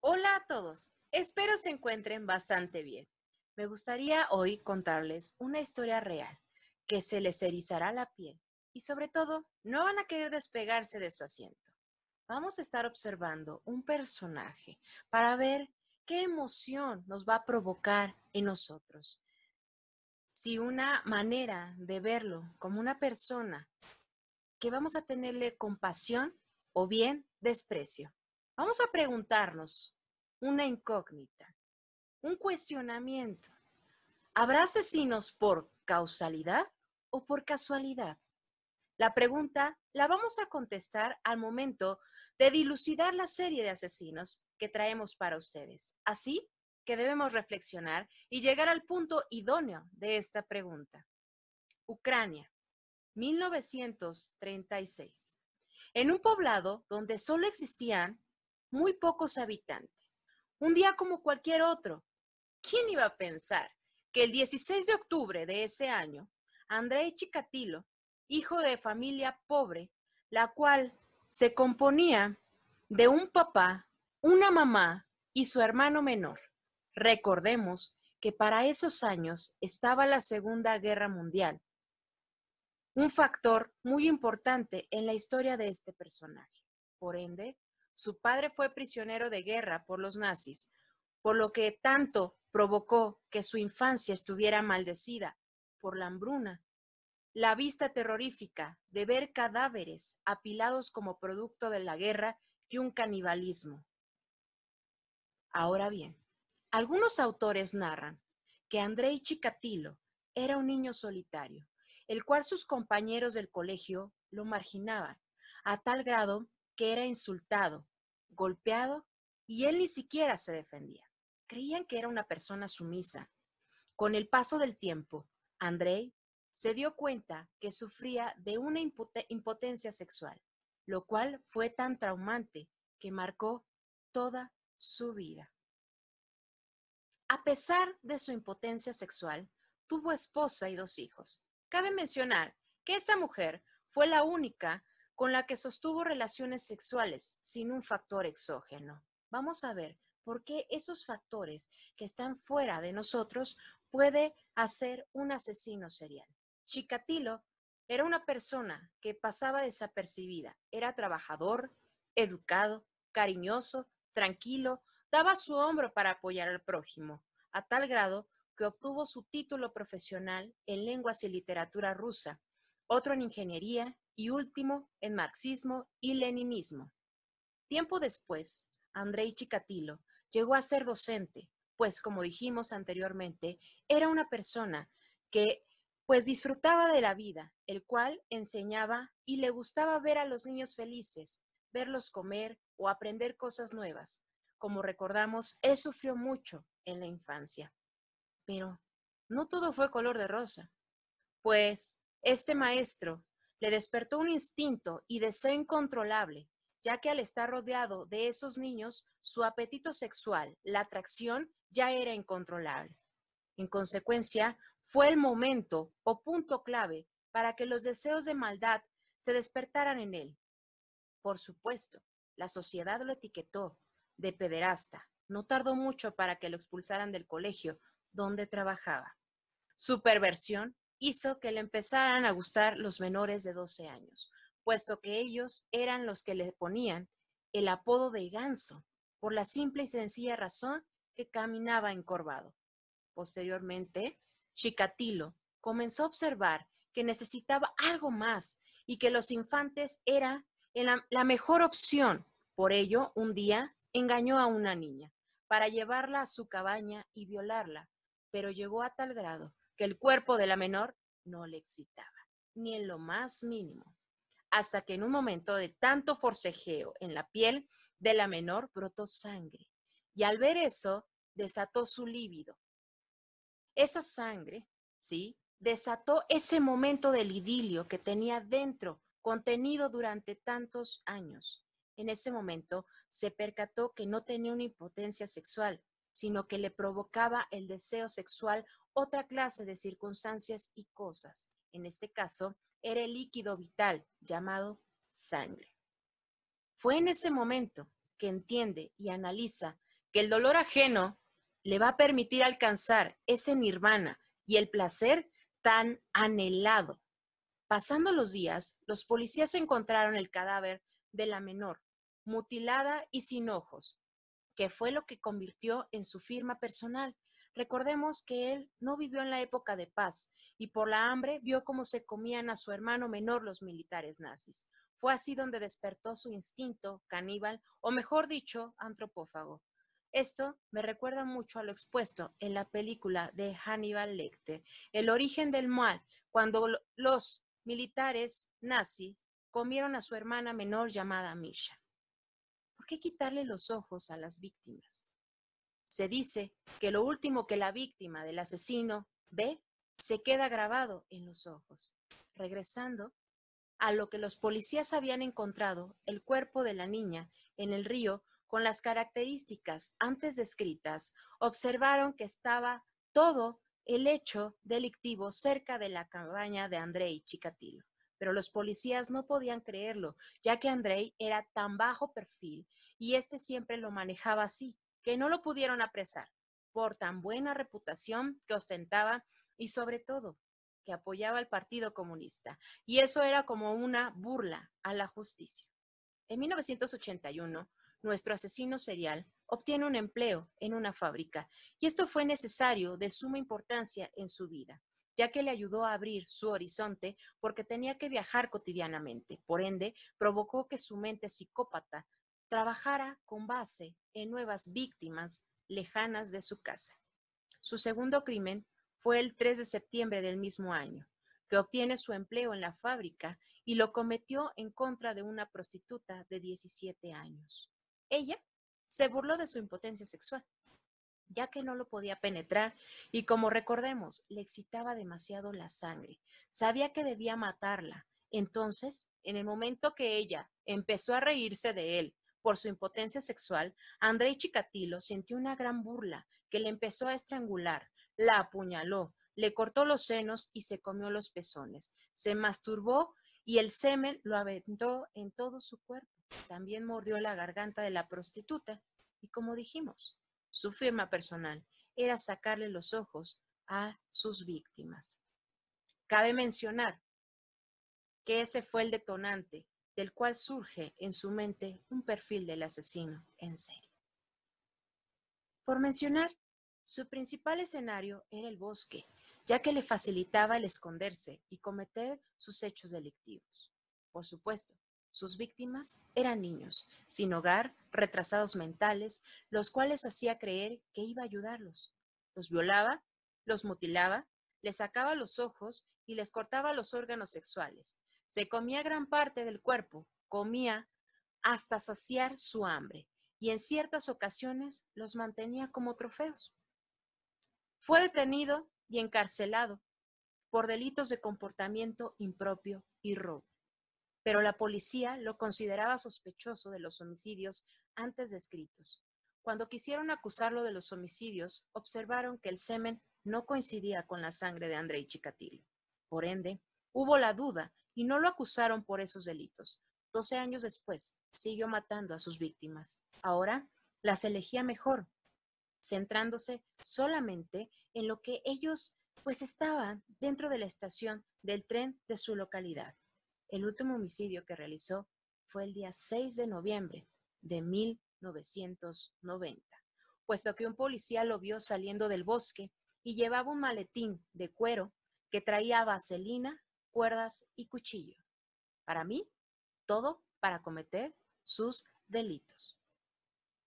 Hola a todos, espero se encuentren bastante bien. Me gustaría hoy contarles una historia real que se les erizará la piel y sobre todo no van a querer despegarse de su asiento. Vamos a estar observando un personaje para ver qué emoción nos va a provocar en nosotros. Si una manera de verlo como una persona que vamos a tenerle compasión o bien desprecio. Vamos a preguntarnos una incógnita, un cuestionamiento. ¿Habrá asesinos por causalidad o por casualidad? La pregunta la vamos a contestar al momento de dilucidar la serie de asesinos que traemos para ustedes. Así que debemos reflexionar y llegar al punto idóneo de esta pregunta. Ucrania, 1936. En un poblado donde solo existían muy pocos habitantes. Un día como cualquier otro. ¿Quién iba a pensar que el 16 de octubre de ese año, Andrei Chikatilo, hijo de familia pobre, la cual se componía de un papá, una mamá y su hermano menor? Recordemos que para esos años estaba la Segunda Guerra Mundial, un factor muy importante en la historia de este personaje. Por ende, su padre fue prisionero de guerra por los nazis, por lo que tanto provocó que su infancia estuviera maldecida por la hambruna, la vista terrorífica de ver cadáveres apilados como producto de la guerra y un canibalismo. Ahora bien, algunos autores narran que Andrei Chikatilo era un niño solitario, el cual sus compañeros del colegio lo marginaban, a tal grado que era insultado, golpeado, y él ni siquiera se defendía. Creían que era una persona sumisa. Con el paso del tiempo, Andrei se dio cuenta que sufría de una impotencia sexual, lo cual fue tan traumante que marcó toda su vida. A pesar de su impotencia sexual, tuvo esposa y 2 hijos. Cabe mencionar que esta mujer fue la única con la que sostuvo relaciones sexuales sin un factor exógeno. Vamos a ver por qué esos factores que están fuera de nosotros puede hacer un asesino serial. Chikatilo era una persona que pasaba desapercibida. Era trabajador, educado, cariñoso, tranquilo, daba su hombro para apoyar al prójimo, a tal grado que obtuvo su título profesional en lenguas y literatura rusa, otro en ingeniería y último en marxismo y leninismo. Tiempo después, Andrei Chikatilo llegó a ser docente, pues como dijimos anteriormente, era una persona que pues disfrutaba de la vida, el cual enseñaba y le gustaba ver a los niños felices, verlos comer o aprender cosas nuevas. Como recordamos, él sufrió mucho en la infancia, pero no todo fue color de rosa, pues este maestro le despertó un instinto y deseo incontrolable, ya que al estar rodeado de esos niños, su apetito sexual, la atracción, ya era incontrolable. En consecuencia, fue el momento o punto clave para que los deseos de maldad se despertaran en él. Por supuesto, la sociedad lo etiquetó de pederasta. No tardó mucho para que lo expulsaran del colegio donde trabajaba. Su perversión hizo que le empezaran a gustar los menores de 12 años, puesto que ellos eran los que le ponían el apodo de ganso, por la simple y sencilla razón que caminaba encorvado. Posteriormente, Chikatilo comenzó a observar que necesitaba algo más y que los infantes eran la mejor opción. Por ello, un día engañó a una niña para llevarla a su cabaña y violarla, pero llegó a tal grado que el cuerpo de la menor no le excitaba, ni en lo más mínimo, hasta que en un momento de tanto forcejeo en la piel de la menor brotó sangre, y al ver eso desató su líbido. Esa sangre, ¿sí?, desató ese momento del idilio que tenía dentro, contenido durante tantos años. En ese momento se percató que no tenía una impotencia sexual, sino que le provocaba el deseo sexual otra clase de circunstancias y cosas. En este caso, era el líquido vital llamado sangre. Fue en ese momento que entiende y analiza que el dolor ajeno le va a permitir alcanzar ese nirvana y el placer tan anhelado. Pasando los días, los policías encontraron el cadáver de la menor, mutilada y sin ojos, que fue lo que convirtió en su firma personal. Recordemos que él no vivió en la época de paz y por la hambre vio cómo se comían a su hermano menor los militares nazis. Fue así donde despertó su instinto caníbal, o mejor dicho, antropófago. Esto me recuerda mucho a lo expuesto en la película de Hannibal Lecter, El origen del mal, cuando los militares nazis comieron a su hermana menor llamada Misha. ¿Por qué quitarle los ojos a las víctimas? Se dice que lo último que la víctima del asesino ve se queda grabado en los ojos. Regresando a lo que los policías habían encontrado, el cuerpo de la niña en el río con las características antes descritas, observaron que estaba todo el hecho delictivo cerca de la cabaña de Andrei Chikatilo. Pero los policías no podían creerlo, ya que Andrei era tan bajo perfil y este siempre lo manejaba así, que no lo pudieron apresar por tan buena reputación que ostentaba y sobre todo que apoyaba al Partido Comunista. Y eso era como una burla a la justicia. En 1981, nuestro asesino serial obtiene un empleo en una fábrica y esto fue necesario de suma importancia en su vida, ya que le ayudó a abrir su horizonte porque tenía que viajar cotidianamente. Por ende, provocó que su mente psicópata trabajara con base en nuevas víctimas lejanas de su casa. Su segundo crimen fue el 3 de septiembre del mismo año, que obtiene su empleo en la fábrica y lo cometió en contra de una prostituta de 17 años. Ella se burló de su impotencia sexual, ya que no lo podía penetrar y como recordemos, le excitaba demasiado la sangre. Sabía que debía matarla. Entonces, en el momento que ella empezó a reírse de él por su impotencia sexual, Andrei Chikatilo sintió una gran burla que le empezó a estrangular, la apuñaló, le cortó los senos y se comió los pezones. Se masturbó y el semen lo aventó en todo su cuerpo. También mordió la garganta de la prostituta y como dijimos, su firma personal era sacarle los ojos a sus víctimas. Cabe mencionar que ese fue el detonante del cual surge en su mente un perfil del asesino en serie. Por mencionar, su principal escenario era el bosque, ya que le facilitaba el esconderse y cometer sus hechos delictivos. Por supuesto, sus víctimas eran niños, sin hogar, retrasados mentales, los cuales hacía creer que iba a ayudarlos. Los violaba, los mutilaba, les sacaba los ojos y les cortaba los órganos sexuales. Se comía gran parte del cuerpo, comía hasta saciar su hambre y en ciertas ocasiones los mantenía como trofeos. Fue detenido y encarcelado por delitos de comportamiento impropio y robo, pero la policía lo consideraba sospechoso de los homicidios antes descritos. Cuando quisieron acusarlo de los homicidios, observaron que el semen no coincidía con la sangre de Andrei Chikatilo. Por ende, hubo la duda y no lo acusaron por esos delitos. 12 años después, siguió matando a sus víctimas. Ahora las elegía mejor, centrándose solamente en lo que ellos pues estaban dentro de la estación del tren de su localidad. El último homicidio que realizó fue el día 6 de noviembre de 1990, puesto que un policía lo vio saliendo del bosque y llevaba un maletín de cuero que traía vaselina, cuerdas y cuchillo. Para mí, todo para cometer sus delitos.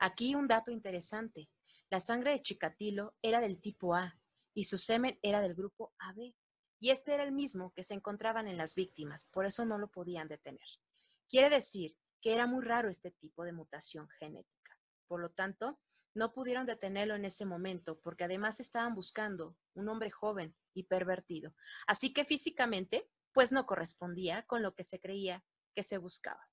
Aquí un dato interesante. La sangre de Chikatilo era del tipo A y su semen era del grupo AB. Y este era el mismo que se encontraban en las víctimas, por eso no lo podían detener. Quiere decir que era muy raro este tipo de mutación genética. Por lo tanto, no pudieron detenerlo en ese momento porque además estaban buscando un hombre joven y pervertido. Así que físicamente, pues no correspondía con lo que se creía que se buscaba.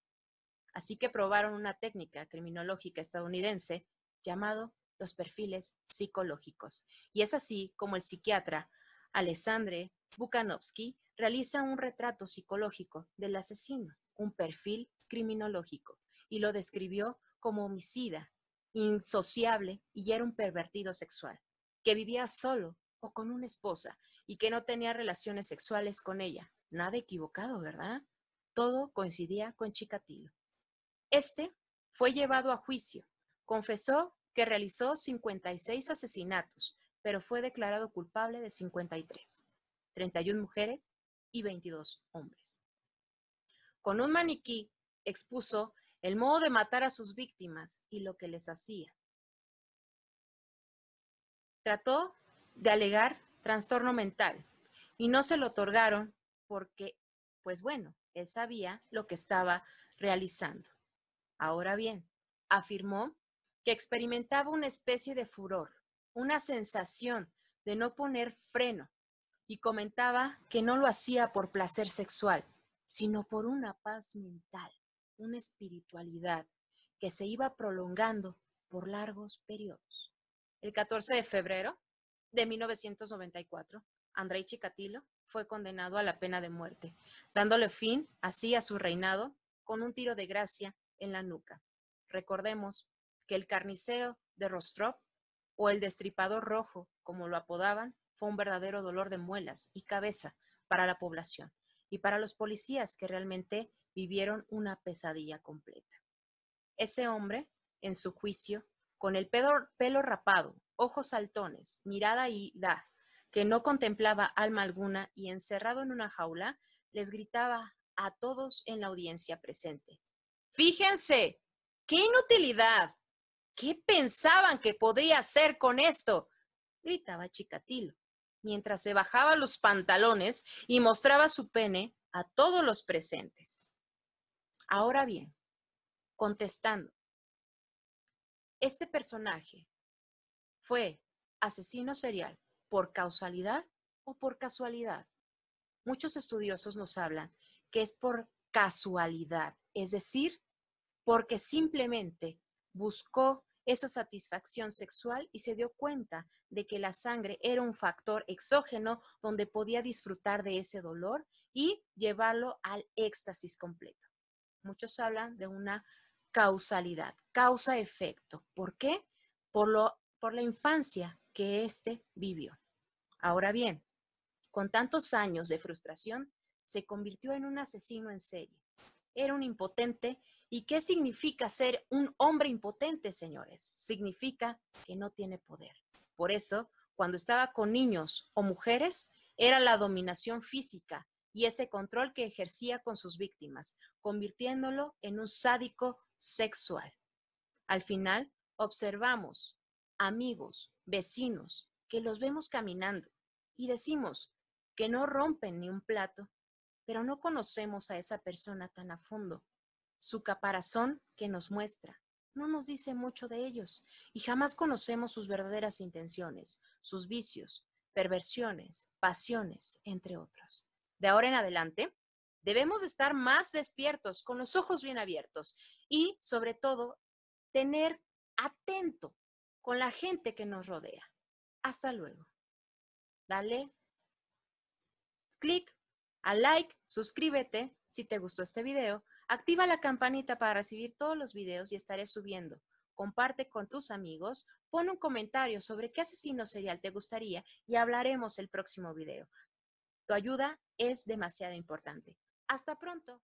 Así que probaron una técnica criminológica estadounidense llamado los perfiles psicológicos. Y es así como el psiquiatra Alexandre Bukanovsky realiza un retrato psicológico del asesino, un perfil criminológico, y lo describió como homicida, insociable y era un pervertido sexual, que vivía solo o con una esposa y que no tenía relaciones sexuales con ella. Nada equivocado, ¿verdad? Todo coincidía con Chikatilo. Este fue llevado a juicio. Confesó que realizó 56 asesinatos, pero fue declarado culpable de 53, 31 mujeres y 22 hombres. Con un maniquí expuso el modo de matar a sus víctimas y lo que les hacía. Trató de alegar trastorno mental y no se lo otorgaron porque, pues bueno, él sabía lo que estaba realizando. Ahora bien, afirmó que experimentaba una especie de furor, una sensación de no poner freno y comentaba que no lo hacía por placer sexual, sino por una paz mental, una espiritualidad que se iba prolongando por largos periodos. El 14 de febrero de 1994, Andrei Chikatilo fue condenado a la pena de muerte, dándole fin así a su reinado con un tiro de gracia en la nuca. Recordemos que el carnicero de Rostrov, o el destripador rojo, como lo apodaban, fue un verdadero dolor de muelas y cabeza para la población y para los policías que realmente vivieron una pesadilla completa. Ese hombre, en su juicio, con el pelo rapado, ojos saltones, mirada ida, que no contemplaba alma alguna y encerrado en una jaula, les gritaba a todos en la audiencia presente: ¡Fíjense! ¡Qué inutilidad! ¿Qué pensaban que podría hacer con esto?, gritaba Chikatilo, mientras se bajaba los pantalones y mostraba su pene a todos los presentes. Ahora bien, contestando, ¿este personaje fue asesino serial por causalidad o por casualidad? Muchos estudiosos nos hablan que es por casualidad, es decir, porque simplemente buscó esa satisfacción sexual y se dio cuenta de que la sangre era un factor exógeno donde podía disfrutar de ese dolor y llevarlo al éxtasis completo. Muchos hablan de una causalidad, causa-efecto. ¿Por qué? Por la infancia que éste vivió. Ahora bien, con tantos años de frustración, se convirtió en un asesino en serie. Era un impotente. ¿Y qué significa ser un hombre impotente, señores? Significa que no tiene poder. Por eso, cuando estaba con niños o mujeres, era la dominación física y ese control que ejercía con sus víctimas, convirtiéndolo en un sádico sexual. Al final, observamos amigos, vecinos, que los vemos caminando y decimos que no rompen ni un plato, pero no conocemos a esa persona tan a fondo. Su caparazón que nos muestra no nos dice mucho de ellos y jamás conocemos sus verdaderas intenciones, sus vicios, perversiones, pasiones, entre otros. De ahora en adelante, debemos estar más despiertos, con los ojos bien abiertos y, sobre todo, tener atento con la gente que nos rodea. Hasta luego. Dale clic a like, suscríbete si te gustó este video, activa la campanita para recibir todos los videos y estaré subiendo. Comparte con tus amigos, pon un comentario sobre qué asesino serial te gustaría y hablaremos el próximo video. Tu ayuda es demasiado importante. Hasta pronto.